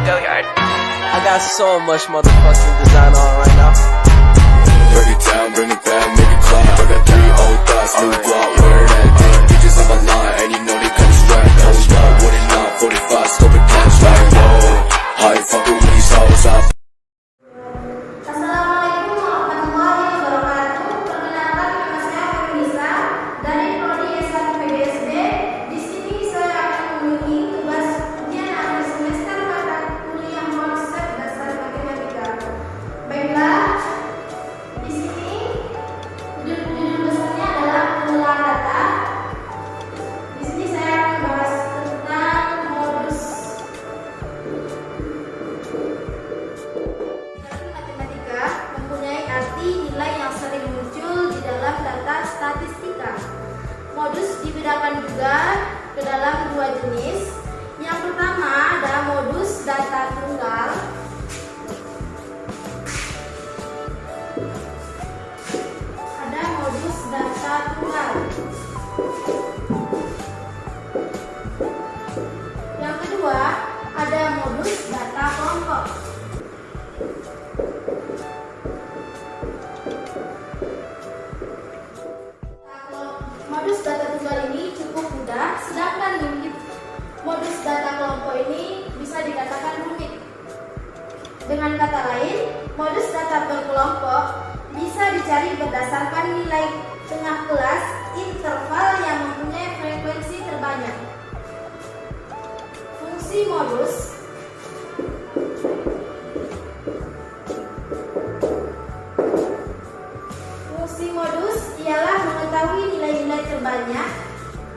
Go Yard. I got so much motherfucking design on right now. Break it down, bring it back, make it clap. I got 3 old thoughts, new block, where that thing. Bitches on my line, and you know they come strap. Hold up, what it not, 45, scope it cash like, whoa. How you fucking with these hoes out? Assalamualaikum warahmatullahi wabarakatuh. Perkenalkan, nama saya Fenisa dari Prodi S1 PBSD. Di sini saya akan mengunjungi tugas ujian akhir semester mata kuliah konsep dasar matematika. Baiklah, di sini judul besarnya adalah pengelolaan data. Di sini saya akan membahas tentang modus. Matematika mempunyai arti nilai yang sering muncul di dalam data statistika. Modus dibedakan juga ke dalam 2 jenis. Yang pertama ada modus data tunggal. Ada modus data tunggal. Yang kedua ada modus data kelompok. Modus data tunggal ini cukup mudah, sedangkan modus data kelompok ini bisa dikatakan rumit. Dengan kata lain, modus data berkelompok bisa dicari berdasarkan nilai tengah kelas interval yang mempunyai frekuensi terbanyak. Fungsi modus ialah mengetahui nilai-nilai terbanyak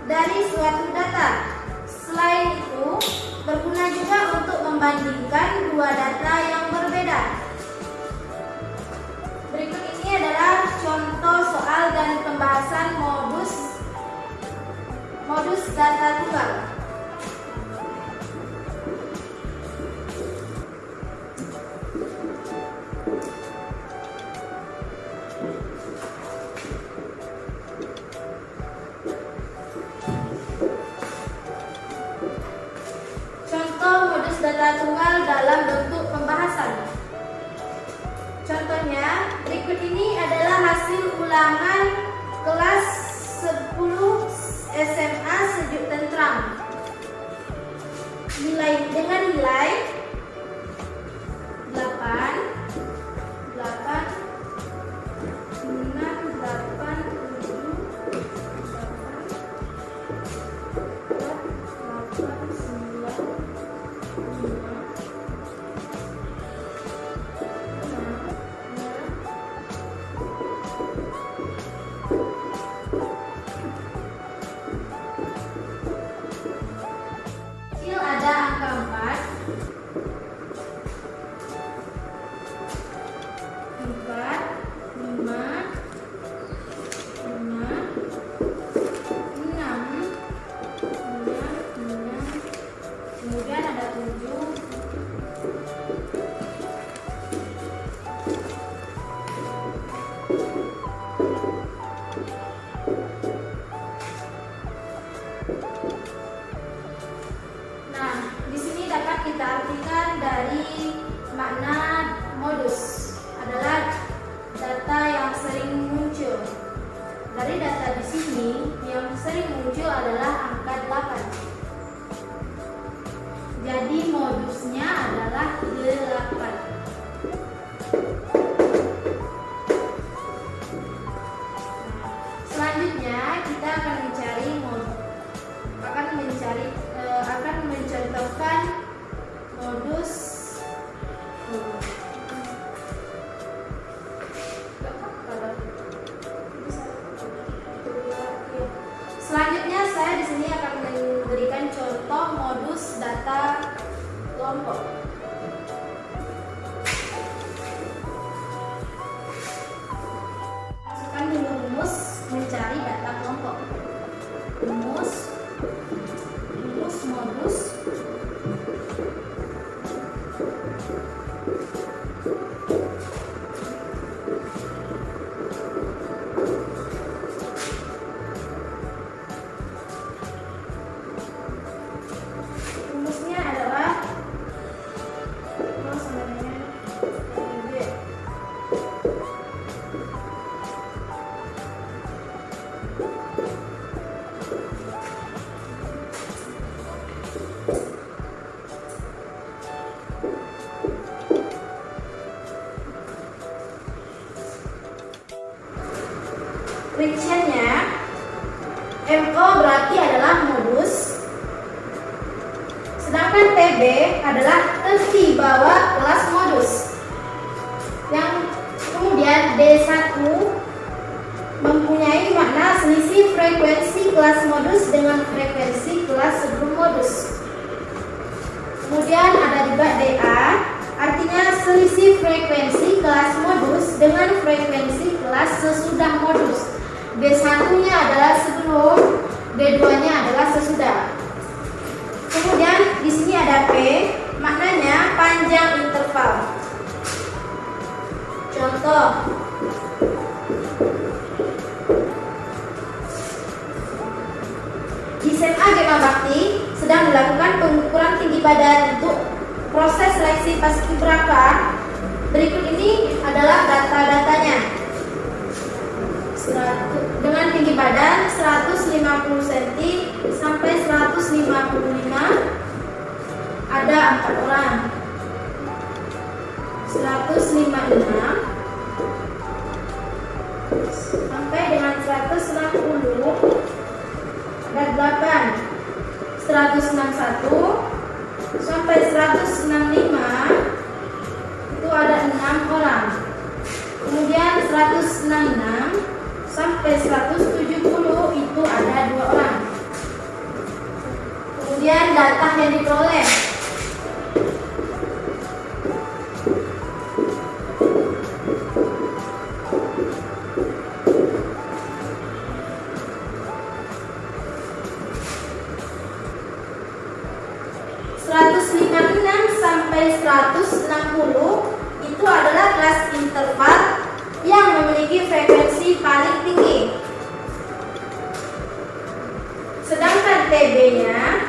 dari suatu data. Selain itu, berguna juga untuk membandingkan 2 data yang berbeda. Berikut ini adalah contoh soal dan pembahasan modus data tunggal. Data tunggal dalam bentuk pembahasan. Contohnya, berikut ini adalah hasil ulangan kelas 10 SMA Sejuk Tentram. Dengan nilai 8, 6, 8, 7, ada angka 4, 5, 6, kemudian ada 7, kita artikan dari makna modus adalah data yang sering muncul. Dari data di sini yang sering muncul adalah angka 8. Jadi modusnya adalah 8. Selanjutnya kita akan mencontohkan modus selanjutnya saya di sini akan memberikan contoh modus data kelompok. Masukkan dulu rumus mencari data kelompok. Rumus modus rumusnya adalah TB adalah tepi bawah kelas modus. Yang kemudian D1 mempunyai makna selisih frekuensi kelas modus dengan frekuensi kelas sebelum modus. Kemudian ada juga DA, artinya selisih frekuensi kelas modus dengan frekuensi kelas sesudah modus. B1-nya adalah sebelum, B2-nya adalah sesudah. Kemudian di sini ada P, maknanya panjang interval. Contoh, di SMA Gema Bakti sedang dilakukan pengukuran tinggi badan untuk proses seleksi paskibraka. Berikut ini adalah data-datanya. Dengan tinggi badan 150 cm sampai 155, ada 4 orang. 156 sampai dengan 160 ada 8. 161 sampai 165 itu ada 6 orang. Kemudian 166 sampai 170 itu ada 2 orang. Kemudian data yang diperoleh. Sampai 160 itu adalah kelas interval yang memiliki frekuensi paling tinggi. Sedangkan TB-nya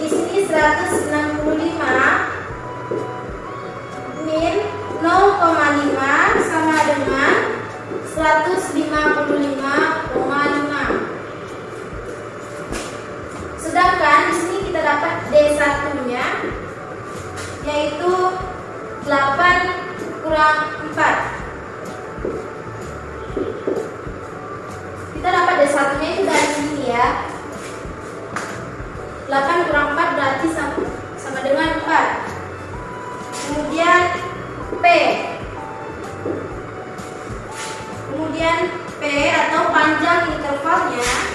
di sini 165 min 0,5 sama dengan 155,5. Sedangkan di sini kita dapat D1-nya yaitu 8 kurang 4. Kita dapat D1-nya itu dari sini ya. 8 kurang 4 berarti sama dengan 4. Kemudian P. Kemudian P atau panjang intervalnya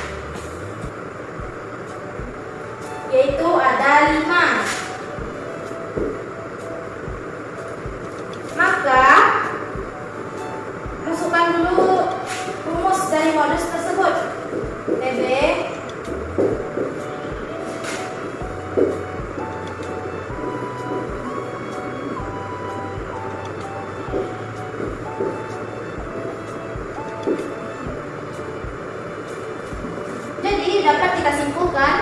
yaitu ada 5. Maka masukkan dulu rumus dari modus tersebut. TB jadi dapat kita simpulkan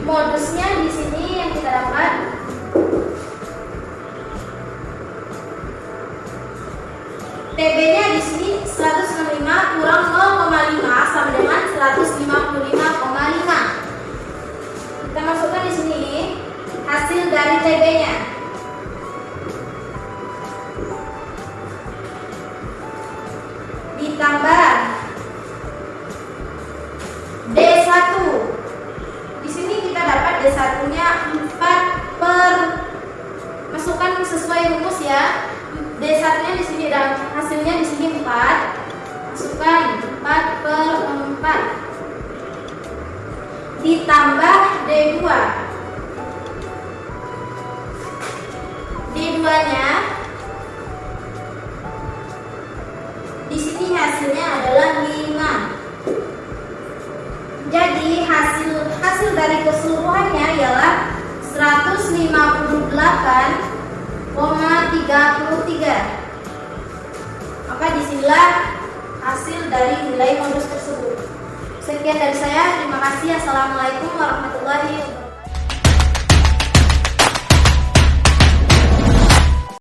modusnya di sini yang kita dapat TB-nya di sini 165 kurang 0,5 sama dengan 155,5. Kita masukkan di sini hasil dari TB-nya. Ditambah D1. Di sini kita dapat D1-nya 4 per, masukkan sesuai rumus ya. D1-nya di sini dan hasilnya di sini 4. Masukkan 4 per 4. Ditambah D2. D2-nya di sini hasilnya adalah 5. Jadi hasil dari keseluruhannya ialah 158,33. Maka disinilah hasil dari nilai modus tersebut. Sekian dari saya, terima kasih. Assalamualaikum warahmatullahi wabarakatuh.